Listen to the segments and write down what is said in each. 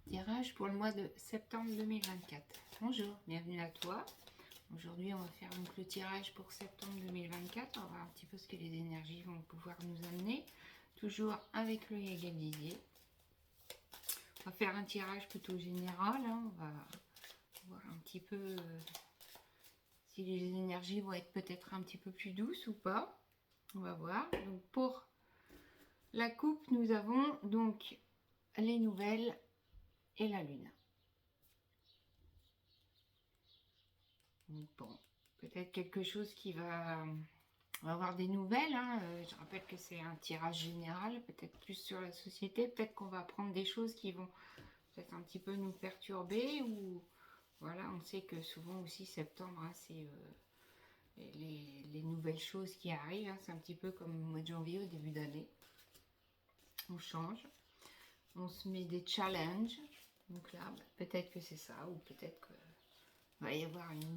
Tirage pour le mois de septembre 2024. Bonjour, bienvenue à toi. Aujourd'hui, on va faire donc le tirage pour septembre 2024. On va voir un petit peu ce que les énergies vont pouvoir nous amener. Toujours avec le Yaga Didier. On va faire un tirage plutôt général. On va voir un petit peu si les énergies vont être peut-être un petit peu plus douces ou pas. On va voir. Donc pour la coupe, nous avons donc les nouvelles et la lune. Bon, peut-être quelque chose qui va... On va avoir des nouvelles. Je rappelle que c'est un tirage général, peut-être plus sur la société. Peut-être qu'on va apprendre des choses qui vont peut-être un petit peu nous perturber. Ou voilà, on sait que souvent aussi septembre, c'est les nouvelles choses qui arrivent. C'est un petit peu comme le mois de janvier au début d'année. On change. On se met des challenges. Donc là, peut-être que c'est ça. Ou peut-être qu'il va y avoir une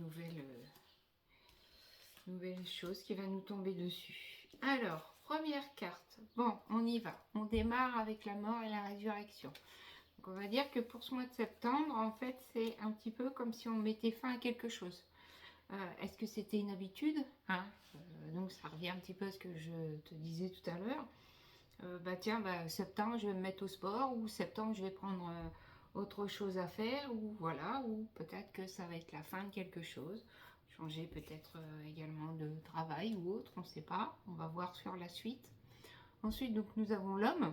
nouvelle chose qui va nous tomber dessus. Alors, première carte. Bon, on y va. On démarre avec la mort et la résurrection. Donc, on va dire que pour ce mois de septembre, en fait, c'est un petit peu comme si on mettait fin à quelque chose. Est-ce que c'était une habitude, donc, ça revient un petit peu à ce que je te disais tout à l'heure. Septembre, je vais me mettre au sport, ou septembre, je vais prendre autre chose à faire, ou voilà, ou peut-être que ça va être la fin de quelque chose. Changer peut-être également de travail ou autre, on ne sait pas. On va voir sur la suite. Ensuite, donc, nous avons l'homme.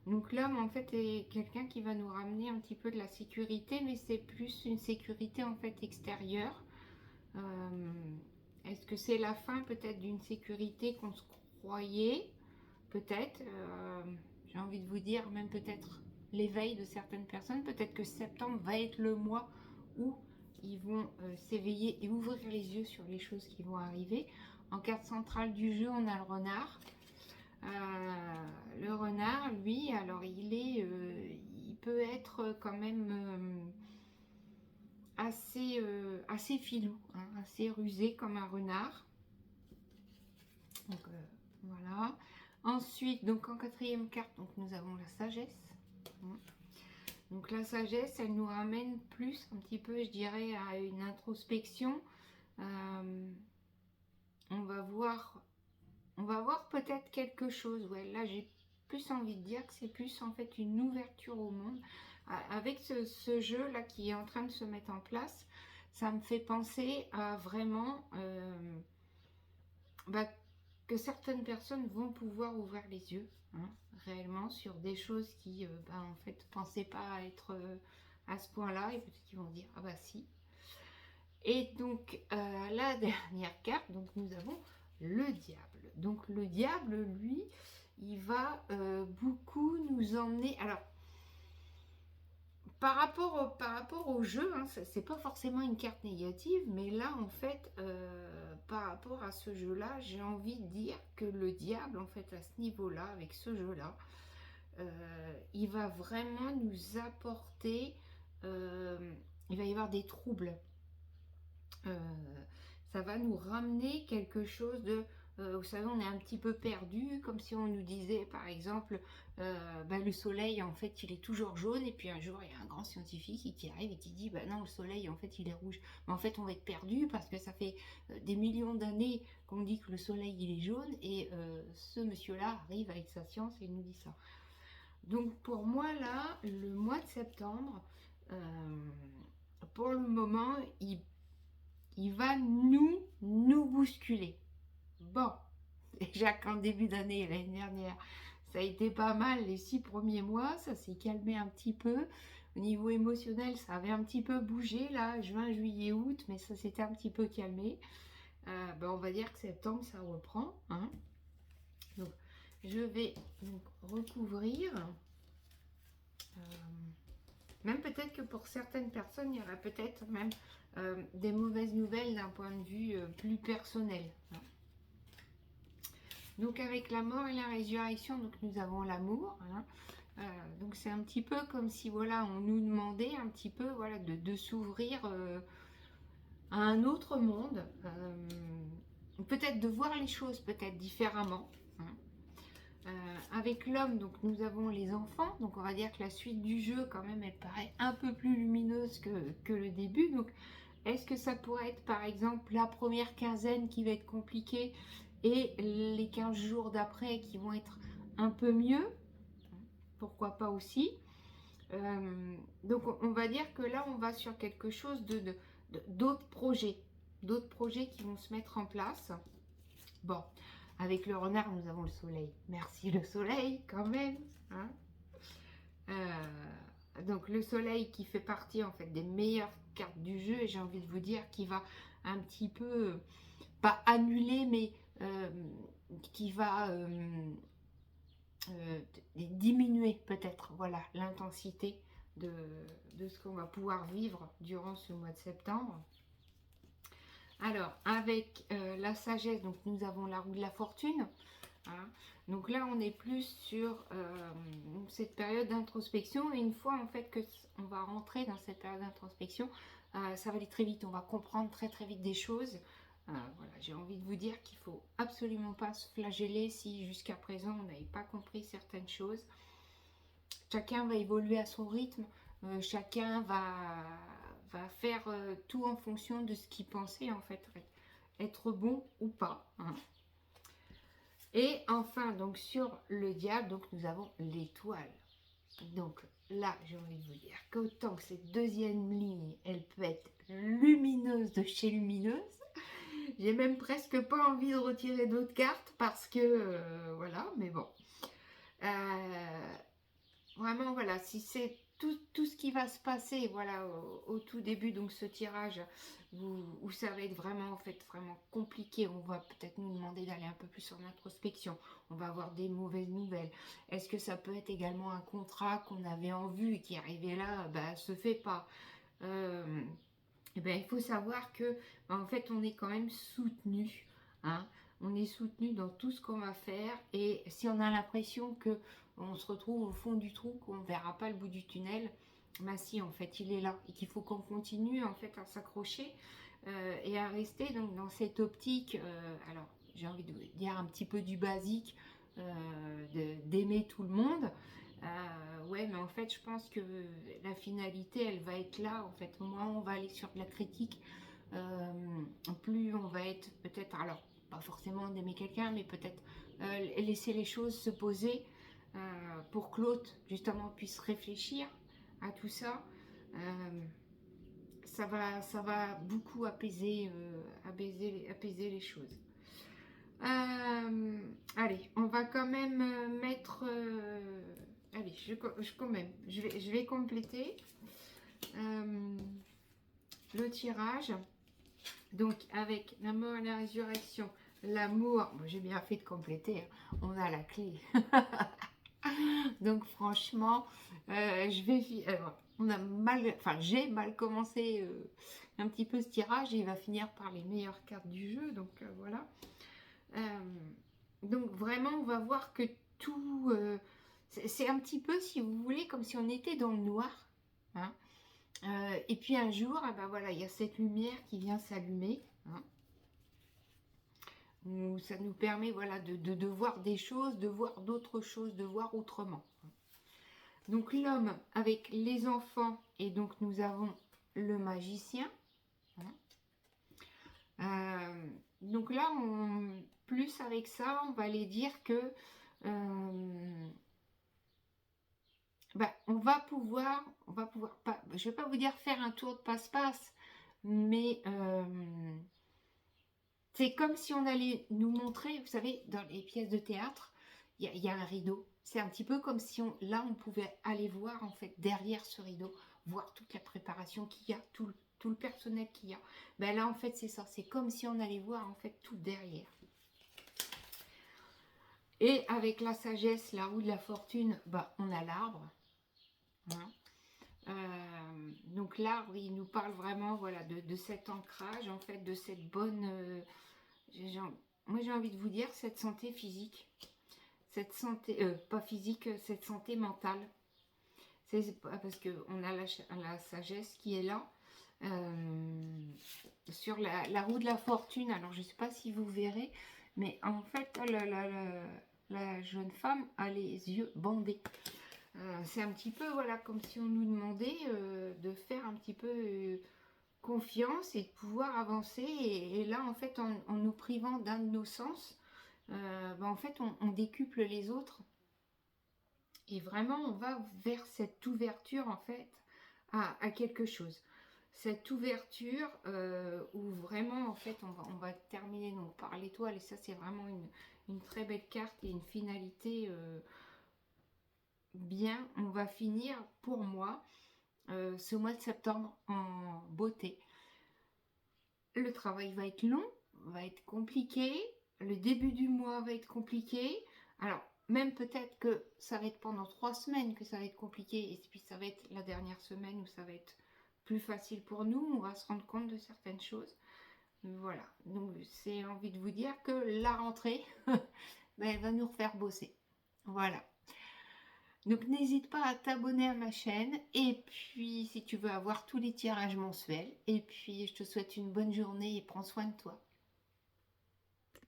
Donc l'homme, en fait, est quelqu'un qui va nous ramener un petit peu de la sécurité, mais c'est plus une sécurité, en fait, extérieure. Est-ce que c'est la fin, peut-être, d'une sécurité qu'on se croyait? Peut-être. J'ai envie de vous dire, même peut-être l'éveil de certaines personnes. Peut-être que septembre va être le mois où ils vont s'éveiller et ouvrir les yeux sur les choses qui vont arriver. En carte centrale du jeu, on a le renard. Le renard, lui, alors il peut être quand même assez filou, assez rusé comme un renard. Donc voilà. Ensuite, donc en quatrième carte, donc nous avons la sagesse. Donc la sagesse, elle nous ramène plus un petit peu, je dirais, à une introspection. On va voir peut-être quelque chose. Ouais, là j'ai plus envie de dire que c'est plus en fait une ouverture au monde. Avec ce jeu là qui est en train de se mettre en place, ça me fait penser à vraiment que certaines personnes vont pouvoir ouvrir les yeux réellement sur des choses qui en fait pensaient pas être à ce point là, et peut-être qu'ils vont dire ah bah si. Et donc la dernière carte, donc nous avons le diable. Donc le diable, lui, il va beaucoup nous emmener. Alors par rapport au jeu, c'est pas forcément une carte négative, mais là en fait, par rapport à ce jeu-là, j'ai envie de dire que le diable, en fait, à ce niveau-là, avec ce jeu-là, il va vraiment nous apporter, il va y avoir des troubles. Ça va nous ramener quelque chose de... vous savez, on est un petit peu perdu, comme si on nous disait, par exemple, le soleil, en fait, il est toujours jaune, et puis un jour, il y a un grand scientifique qui arrive et qui dit, non, le soleil, en fait, il est rouge. Mais en fait, on va être perdu, parce que ça fait des millions d'années qu'on dit que le soleil, il est jaune, et ce monsieur-là arrive avec sa science et il nous dit ça. Donc, pour moi, là, le mois de septembre, pour le moment, il va nous bousculer. Bon, déjà qu'en début d'année, l'année dernière, ça a été pas mal les 6 premiers mois, ça s'est calmé un petit peu. Au niveau émotionnel, ça avait un petit peu bougé, là, juin, juillet, août, mais ça s'était un petit peu calmé. On va dire que septembre, ça reprend. Donc, je vais donc recouvrir. Même peut-être que pour certaines personnes, il y aura peut-être même des mauvaises nouvelles d'un point de vue plus personnel. Donc avec la mort et la résurrection, donc nous avons l'amour. Donc c'est un petit peu comme si voilà, on nous demandait un petit peu voilà, de s'ouvrir à un autre monde. Peut-être de voir les choses peut-être différemment. Avec l'homme, donc nous avons les enfants, donc on va dire que la suite du jeu quand même elle paraît un peu plus lumineuse que le début. Donc est-ce que ça pourrait être par exemple la première quinzaine qui va être compliquée et les 15 jours d'après qui vont être un peu mieux? Pourquoi pas aussi. Donc on va dire que là on va sur quelque chose d'autres projets qui vont se mettre en place. Bon, avec le renard, nous avons le soleil. Merci le soleil, quand même. Hein. Donc le soleil qui fait partie en fait des meilleures cartes du jeu, et j'ai envie de vous dire qu'il va un petit peu, pas annuler, mais qui va diminuer peut-être, voilà, l'intensité de ce qu'on va pouvoir vivre durant ce mois de septembre. Alors, avec la sagesse, donc nous avons la roue de la fortune. Hein. Donc là, on est plus sur cette période d'introspection. Et une fois en fait que on va rentrer dans cette période d'introspection, ça va aller très vite. On va comprendre très très vite des choses. Voilà, j'ai envie de vous dire qu'il faut absolument pas se flageller si jusqu'à présent on n'avait pas compris certaines choses. Chacun va évoluer à son rythme. Chacun va faire tout en fonction de ce qu'il pensait en fait être bon ou pas. Hein. Et enfin, donc sur le diable, donc nous avons l'étoile. Donc là, j'ai envie de vous dire qu'autant que cette deuxième ligne, elle peut être lumineuse de chez lumineuse, j'ai même presque pas envie de retirer d'autres cartes parce que, voilà, mais bon. Vraiment, voilà, si c'est tout ce qui va se passer, voilà, au tout début, donc ce tirage, où ça va être vraiment, en fait, vraiment compliqué, on va peut-être nous demander d'aller un peu plus en introspection, on va avoir des mauvaises nouvelles. Est-ce que ça peut être également un contrat qu'on avait en vue et qui arrivait là, bah, se fait pas. Et ben, il faut savoir que, bah, en fait, on est quand même soutenu, hein. On est soutenu dans tout ce qu'on va faire, et si on a l'impression que on se retrouve au fond du trou, qu'on ne verra pas le bout du tunnel, bah si, en fait, il est là, et qu'il faut qu'on continue, en fait, à s'accrocher et à rester donc dans cette optique, alors, j'ai envie de vous dire un petit peu du basique, d'aimer tout le monde. Ouais, mais en fait, je pense que la finalité, elle va être là. En fait, moins on va aller sur de la critique, plus on va être peut-être, alors, pas forcément d'aimer quelqu'un, mais peut-être laisser les choses se poser pour que l'autre, justement, puisse réfléchir à tout ça. Ça va beaucoup apaiser les choses. Allez, on va quand même mettre... allez, quand même, je vais compléter le tirage. Donc, avec la mort et la résurrection, l'amour, bon, j'ai bien fait de compléter, hein, on a la clé. Donc, franchement, j'ai mal commencé un petit peu ce tirage, et il va finir par les meilleures cartes du jeu. Donc, voilà. Donc vraiment, on va voir que tout... c'est un petit peu, si vous voulez, comme si on était dans le noir. Hein. Et puis un jour, ben voilà, il y a cette lumière qui vient s'allumer. Hein, où ça nous permet, voilà, de voir des choses, de voir d'autres choses, de voir autrement. Donc l'homme avec les enfants, et donc nous avons le magicien. Hein. Donc là, plus avec ça, on va aller dire que on va pouvoir, pas, je vais pas vous dire faire un tour de passe-passe, mais c'est comme si on allait nous montrer, vous savez, dans les pièces de théâtre, il y a un rideau. C'est un petit peu comme si là, on pouvait aller voir, en fait, derrière ce rideau, voir toute la préparation qu'il y a, tout le personnel qu'il y a. Ben là, en fait, c'est ça. C'est comme si on allait voir, en fait, tout derrière. Et avec la sagesse, la roue de la fortune, on a l'arbre. Hein. Donc l'arbre, il nous parle vraiment, voilà, de cet ancrage, en fait, de cette bonne... moi, j'ai envie de vous dire, cette santé physique. Cette santé, pas physique, cette santé mentale. C'est parce qu'on a la sagesse qui est là. Sur la roue de la fortune, alors je ne sais pas si vous verrez, mais en fait, la jeune femme a les yeux bandés. C'est un petit peu, voilà, comme si on nous demandait de faire un petit peu confiance et de pouvoir avancer. Et là, en fait, en nous privant d'un de nos sens, en fait, on décuple les autres. Et vraiment, on va vers cette ouverture, en fait, à quelque chose. Cette ouverture où vraiment, en fait, on va terminer donc, par l'étoile. Et ça, c'est vraiment une très belle carte et une finalité bien. On va finir, pour moi, ce mois de septembre en beauté. Le travail va être long, va être compliqué. Le début du mois va être compliqué. Alors, même peut-être que ça va être pendant 3 semaines que ça va être compliqué. Et puis, ça va être la dernière semaine où ça va être plus facile pour nous. On va se rendre compte de certaines choses. Voilà. Donc, c'est envie de vous dire que la rentrée, elle va nous refaire bosser. Voilà. Donc n'hésite pas à t'abonner à ma chaîne et puis si tu veux avoir tous les tirages mensuels. Et puis je te souhaite une bonne journée et prends soin de toi.